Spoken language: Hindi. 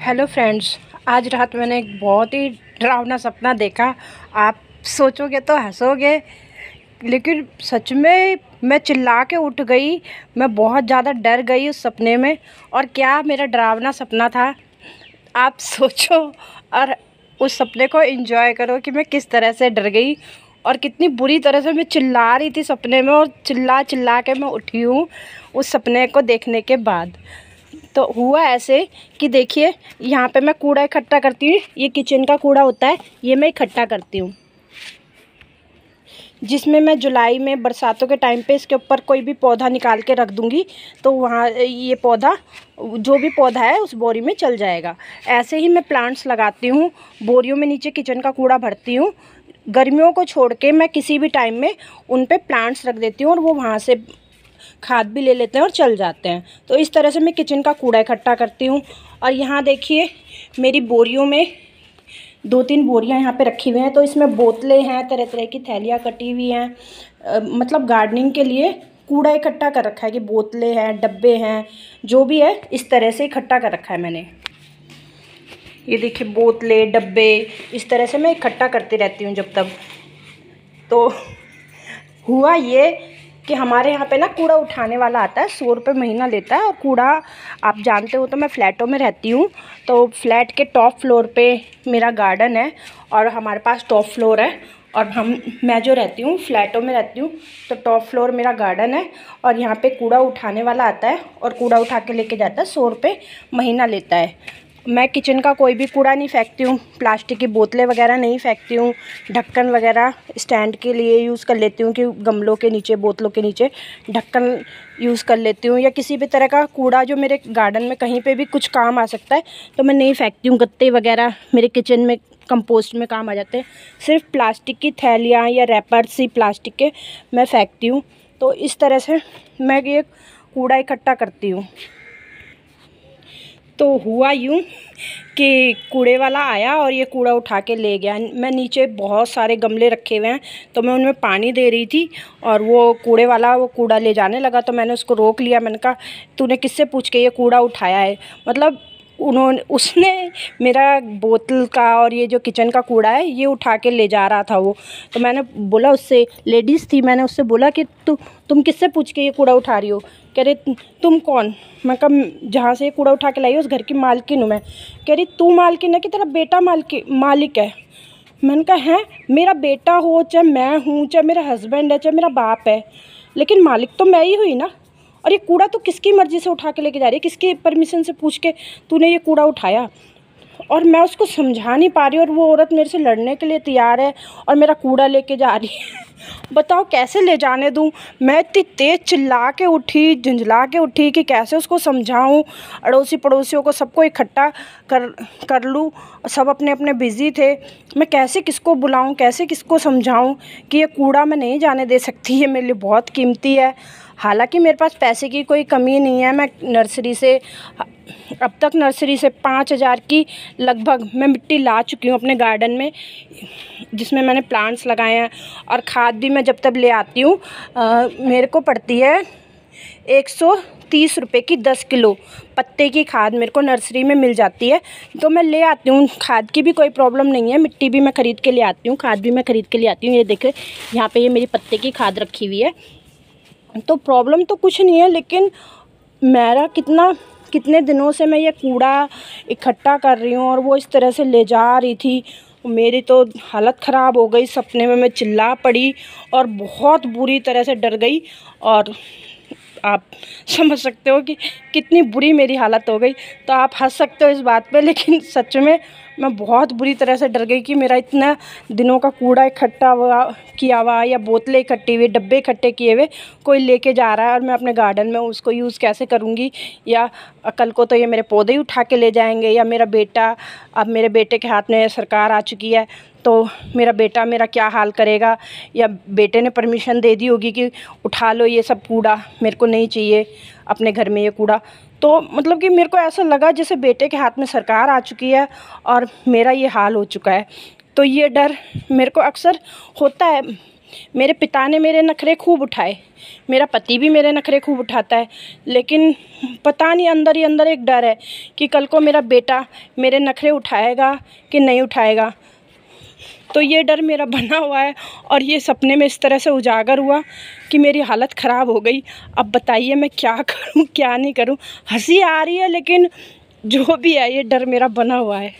Hello friends. आज रात मैंने एक बहुत ही डरावना सपना देखा। आप सोचोगे तो हंसोगे, लेकिन सच में मैं चिल्ला के उठ गई। मैं बहुत ज़्यादा डर गई उस सपने में। और क्या मेरा डरावना सपना था, आप सोचो और उस सपने को एंजॉय करो कि मैं किस तरह से डर गई और कितनी बुरी तरह से मैं चिल्ला रही थी सपने में, और चिल्ला चिल्ला के मैं उठी हूँ उस सपने को देखने के बाद। तो हुआ ऐसे कि देखिए, यहाँ पे मैं कूड़ा इकट्ठा करती हूँ। ये किचन का कूड़ा होता है, ये मैं इकट्ठा करती हूँ, जिसमें मैं जुलाई में बरसातों के टाइम पे इसके ऊपर कोई भी पौधा निकाल के रख दूँगी तो वहाँ ये पौधा, जो भी पौधा है उस बोरी में चल जाएगा। ऐसे ही मैं प्लांट्स लगाती हूँ, बोरियों में नीचे किचन का कूड़ा भरती हूँ। गर्मियों को छोड़ के मैं किसी भी टाइम में उन पे प्लांट्स रख देती हूँ और वो वहाँ से खाद भी ले लेते हैं और चल जाते हैं। तो इस तरह से मैं किचन का कूड़ा इकट्ठा करती हूँ। और यहाँ देखिए, मेरी बोरियों में 2-3 बोरियाँ यहाँ पे रखी हुई हैं। तो इसमें बोतलें हैं, तरह तरह की थैलियाँ कटी हुई हैं। मतलब गार्डनिंग के लिए कूड़ा इकट्ठा कर रखा है कि बोतलें हैं, डब्बे हैं, जो भी है इस तरह से इकट्ठा कर रखा है मैंने। ये देखिए, बोतलें, डब्बे, इस तरह से मैं इकट्ठा करती रहती हूँ जब तक। तो हुआ ये कि हमारे यहाँ पे ना कूड़ा उठाने वाला आता है, 100 रुपये महीना लेता है। और कूड़ा, आप जानते हो, तो मैं फ़्लैटों में रहती हूँ। तो फ्लैट के टॉप फ्लोर पे मेरा गार्डन है और हमारे पास टॉप फ्लोर है। और मैं जो रहती हूँ फ्लैटों में रहती हूँ, तो टॉप फ्लोर मेरा गार्डन है। और यहाँ पे कूड़ा उठाने वाला आता है और कूड़ा उठा के लेके जाता है, 100 रुपये महीना लेता है। मैं किचन का कोई भी कूड़ा नहीं फेंकती हूँ, प्लास्टिक की बोतलें वगैरह नहीं फेंकती हूँ। ढक्कन वगैरह स्टैंड के लिए यूज़ कर लेती हूँ कि गमलों के नीचे, बोतलों के नीचे ढक्कन यूज़ कर लेती हूँ। या किसी भी तरह का कूड़ा जो मेरे गार्डन में कहीं पे भी कुछ काम आ सकता है तो मैं नहीं फेंकती हूँ। गत्ते वगैरह मेरे किचन में कंपोस्ट में काम आ जाते हैं। सिर्फ प्लास्टिक की थैलियाँ या रैपर्स ही प्लास्टिक के मैं फेंकती हूँ। तो इस तरह से मैं ये कूड़ा इकट्ठा करती हूँ। तो हुआ यूँ कि कूड़े वाला आया और ये कूड़ा उठा के ले गया। मैं नीचे बहुत सारे गमले रखे हुए हैं, तो मैं उनमें पानी दे रही थी और वो कूड़े वाला वो कूड़ा ले जाने लगा। तो मैंने उसको रोक लिया। मैंने कहा, तूने किससे पूछ के ये कूड़ा उठाया है? मतलब उसने मेरा बोतल का और ये जो किचन का कूड़ा है ये उठा के ले जा रहा था वो। तो मैंने बोला उससे, लेडीज़ थी, मैंने उससे बोला कि तुम किससे पूछ के ये कूड़ा उठा रही हो? कह रही, तुम कौन? मैं कहा, जहाँ से ये कूड़ा उठा के लाई उस घर की मालकिन हूँ मैं। कह रही, तू मालकिन है कि तेरा बेटा मालिक है? मैंने कहा, है, मेरा बेटा हो, चाहे मैं हूँ, चाहे मेरा हस्बैंड है, चाहे मेरा बाप है, लेकिन मालिक तो मैं ही हुई ना। और ये कूड़ा तो किसकी मर्ज़ी से उठा के लेके जा रही है? किसकी परमिशन से पूछ के तूने ये कूड़ा उठाया? और मैं उसको समझा नहीं पा रही, और वो औरत मेरे से लड़ने के लिए तैयार है और मेरा कूड़ा लेके जा रही है। बताओ कैसे ले जाने दूँ? मैं इतनी तेज़ चिल्ला के उठी, झुंझला के उठी कि कैसे उसको समझाऊँ। अड़ोसी पड़ोसियों को सबको इकट्ठा कर लूँ। सब अपने अपने बिज़ी थे। मैं कैसे किसको बुलाऊँ, कैसे किसको समझाऊँ कि ये कूड़ा मैं नहीं जाने दे सकती, ये मेरे लिए बहुत कीमती है। हालांकि मेरे पास पैसे की कोई कमी नहीं है। मैं नर्सरी से अब तक 5,000 की लगभग मैं मिट्टी ला चुकी हूँ अपने गार्डन में, जिसमें मैंने प्लांट्स लगाए हैं। और खाद भी मैं जब तब ले आती हूँ, मेरे को पड़ती है 130 रुपये की 10 किलो पत्ते की खाद मेरे को नर्सरी में मिल जाती है। तो मैं ले आती हूँ, खाद की भी कोई प्रॉब्लम नहीं है। मिट्टी भी मैं ख़रीद के ले आती हूँ, खाद भी मैं ख़रीद के ले आती हूँ। ये देखिए, यहाँ पे ये मेरी पत्ते की खाद रखी हुई है। तो प्रॉब्लम तो कुछ नहीं है, लेकिन मेरा कितने दिनों से मैं ये कूड़ा इकट्ठा कर रही हूँ और वो इस तरह से ले जा रही थी। मेरी तो हालत ख़राब हो गई। सपने में मैं चिल्ला पड़ी और बहुत बुरी तरह से डर गई। और आप समझ सकते हो कि कितनी बुरी मेरी हालत हो गई। तो आप हंस सकते हो इस बात पे, लेकिन सच में मैं बहुत बुरी तरह से डर गई कि मेरा इतना दिनों का कूड़ा इकट्ठा हुआ किया हुआ, या बोतलें इकट्ठी हुई, डब्बे इकट्ठे किए हुए कोई लेके जा रहा है, और मैं अपने गार्डन में उसको यूज़ कैसे करूँगी? या कल को तो ये मेरे पौधे ही उठा के ले जाएंगे। या मेरा बेटा, अब मेरे बेटे के हाथ में सरकार आ चुकी है, तो मेरा बेटा मेरा क्या हाल करेगा? या बेटे ने परमिशन दे दी होगी कि उठा लो ये सब कूड़ा, मेरे को नहीं चाहिए अपने घर में ये कूड़ा। तो मतलब कि मेरे को ऐसा लगा जैसे बेटे के हाथ में सरकार आ चुकी है और मेरा ये हाल हो चुका है। तो ये डर मेरे को अक्सर होता है मेरे पिता ने मेरे नखरे खूब उठाए, मेरा पति भी मेरे नखरे खूब उठाता है, लेकिन पता नहीं अंदर ही अंदर एक डर है कि कल को मेरा बेटा मेरे नखरे उठाएगा कि नहीं उठाएगा। तो ये डर मेरा बना हुआ है और ये सपने में इस तरह से उजागर हुआ कि मेरी हालत ख़राब हो गई। अब बताइए मैं क्या करूं क्या नहीं करूं। हंसी आ रही है लेकिन जो भी है ये डर मेरा बना हुआ है।